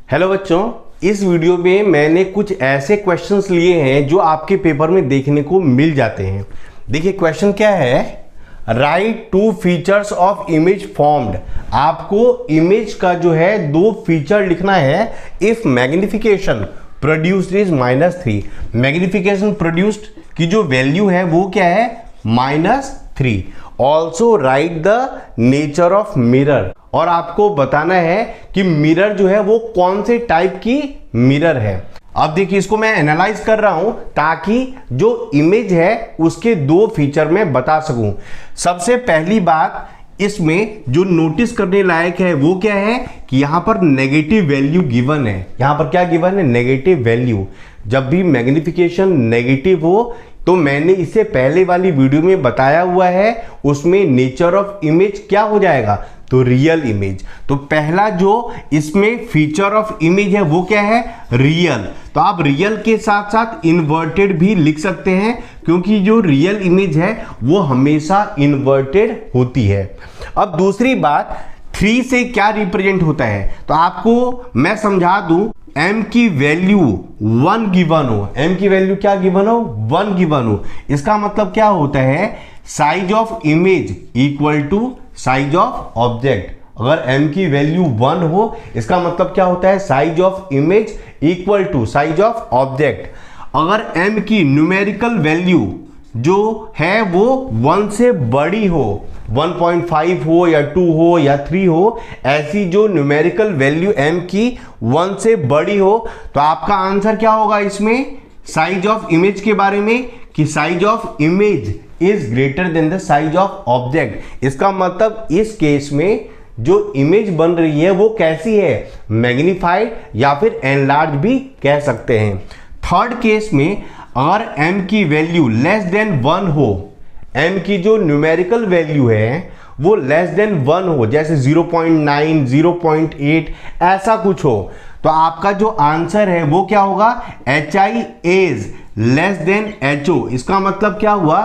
Hello बच्चों, इस video में मैंने कुछ ऐसे क्वेश्चंस लिए हैं जो आपके पेपर में देखने को मिल जाते हैं। देखिए क्वेश्चन क्या है, write two features of image formed. आपको इमेज का जो है दो फीचर लिखना है। If magnification produced is -3, magnification produced की जो वैल्यू है वो क्या है -3। Also write the nature of mirror, और आपको बताना है कि मिरर जो है वो कौन से टाइप की मिरर है। अब देखिए इसको मैं एनालाइज कर रहा हूं ताकि जो इमेज है उसके दो फीचर मैं बता सकूं। सबसे पहली बात इसमें जो नोटिस करने लायक है वो क्या है कि यहां पर नेगेटिव वैल्यू गिवन है। यहां पर क्या गिवन है, नेगेटिव वैल्यू। जब भी मैग्निफिकेशन नेगेटिव हो तो मैंने इससे पहले वाली वीडियो में बताया हुआ है, उसमें नेचर ऑफ इमेज क्या हो जाएगा, तो रियल इमेज। तो पहला जो इसमें फीचर ऑफ इमेज है वो क्या है, रियल। तो आप रियल के साथ साथ इन्वर्टेड भी लिख सकते हैं, क्योंकि जो रियल इमेज है वो हमेशा इन्वर्टेड होती है। अब दूसरी बात, 3 से क्या रिप्रेजेंट होता है, तो आपको मैं समझा दूं। m की वैल्यू 1 गिवन हो, m की वैल्यू क्या गिवन हो, 1 गिवन हो, इसका मतलब क्या होता है, size of image equal to size of object. अगर m की वैल्यू 1 हो इसका मतलब क्या होता है, size of image equal to size of object. अगर m की न्यूमेरिकल वैल्यू जो है वो 1 से बड़ी हो, 1.5 हो या 2 हो या 3 हो, ऐसी जो न्यूमेरिकल वैल्यू m की 1 से बड़ी हो, तो आपका आंसर क्या होगा इसमें, साइज ऑफ इमेज के बारे में, कि size of image is greater than the size of object. इसका मतलब इस केस में जो इमेज बन रही है वो कैसी है, मैग्नीफाइड या फिर एनलार्ज भी कह सकते हैं। थर्ड केस में अगर m की वैल्यू लेस देन 1 हो, m की जो न्यूमेरिकल वैल्यू है वो लेस देन 1 हो, जैसे 0.9, 0.8 ऐसा कुछ हो, तो आपका जो आंसर है वो क्या होगा, hi is less than ho। इसका मतलब क्या हुआ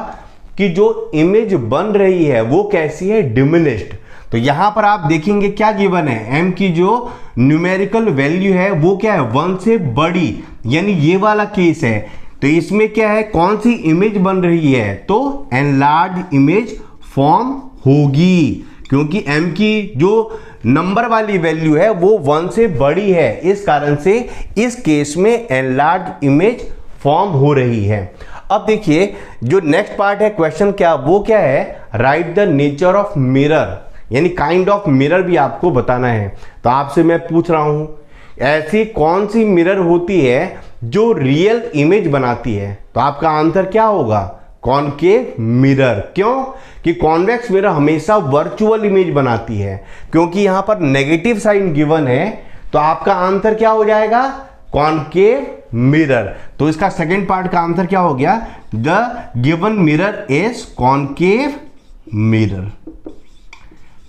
कि जो इमेज बन रही है वो कैसी है, डिमिनिश्ड। तो यहां पर आप देखेंगे क्या गिवन है, m की जो न्यूमेरिकल वैल्यू है वो क्या है, 1 से बड़ी, यानी ये वाला केस है। तो इसमें क्या है, कौन सी इमेज बन रही है, तो एनलार्ज इमेज फॉर्म होगी, क्योंकि m की जो नंबर वाली वैल्यू है वो 1 से बड़ी है। इस कारण से इस केस में एनलार्ज इमेज फॉर्म हो रही है। अब देखिए जो नेक्स्ट पार्ट है क्वेश्चन क्या, वो क्या है, right the nature of mirror, यानी काइंड ऑफ मिरर भी आपको बताना है। तो आपसे मैं पूछ रहा हूं, ऐसी कौन सी मिरर होती है जो रियल इमेज बनाती है, तो आपका आंसर क्या होगा, कॉनकेव मिरर। क्यों कि कॉन्वेक्स मिरर हमेशा वर्चुअल इमेज बनाती है, क्योंकि यहां पर नेगेटिव साइन गिवन है, तो आपका आंसर क्या हो जाएगा, कॉनकेव मिरर। तो इसका सेकंड पार्ट का आंसर क्या हो गया, the given mirror is concave mirror.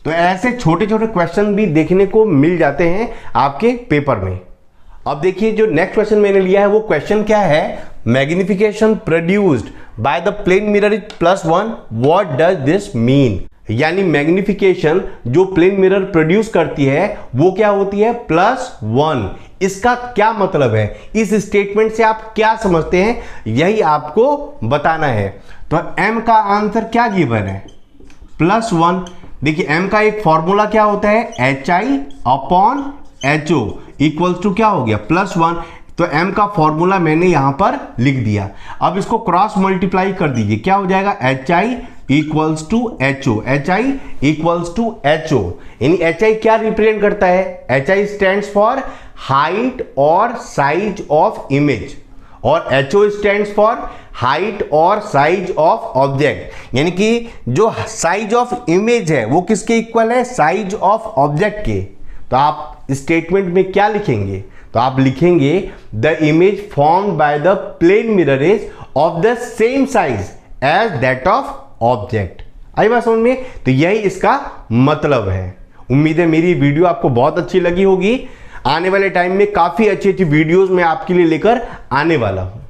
तो ऐसे छोटे छोटे क्वेश्चन भी देखने को मिल जाते हैं आपके पेपर में। अब देखिए जो नेक्स्ट क्वेश्चन मैंने लिया है वो क्वेश्चन क्या है, magnification produced by the plane mirror is +1, what does this mean. यानी मैग्निफिकेशन जो प्लेन मिरर प्रोड्यूस करती है वो क्या होती है, +1। इसका क्या मतलब है, इस स्टेटमेंट से आप क्या समझते हैं, यही आपको बताना है। तो m का आंसर क्या गिवन है, +1। देखिए m का एक फॉर्मूला क्या होता है, hi/ho इक्वल्स टू क्या हो गया, +1। तो m का फॉर्मूला मैंने यहां पर लिख दिया। अब इसको क्रॉस मल्टीप्लाई कर दीजिए, क्या हो जाएगा, hi equals to ho, hi equals to ho। यानी hi क्या रिप्रेजेंट करता है, hi स्टैंड्स फॉर हाइट और साइज ऑफ इमेज, और ho स्टैंड्स फॉर हाइट और साइज ऑफ ऑब्जेक्ट। यानी कि जो साइज ऑफ इमेज है वो किसके इक्वल है, साइज ऑफ ऑब्जेक्ट के। तो आप स्टेटमेंट में क्या लिखेंगे, तो आप लिखेंगे the image formed by the plane mirror is of the same size as that of object. आई बात समझ में, तो यही इसका मतलब है। उम्मीद है मेरी वीडियो आपको बहुत अच्छी लगी होगी। आने वाले टाइम में काफी अच्छी अच्छी वीडियोस मैं आपके लिए लेकर आने वाला हूं।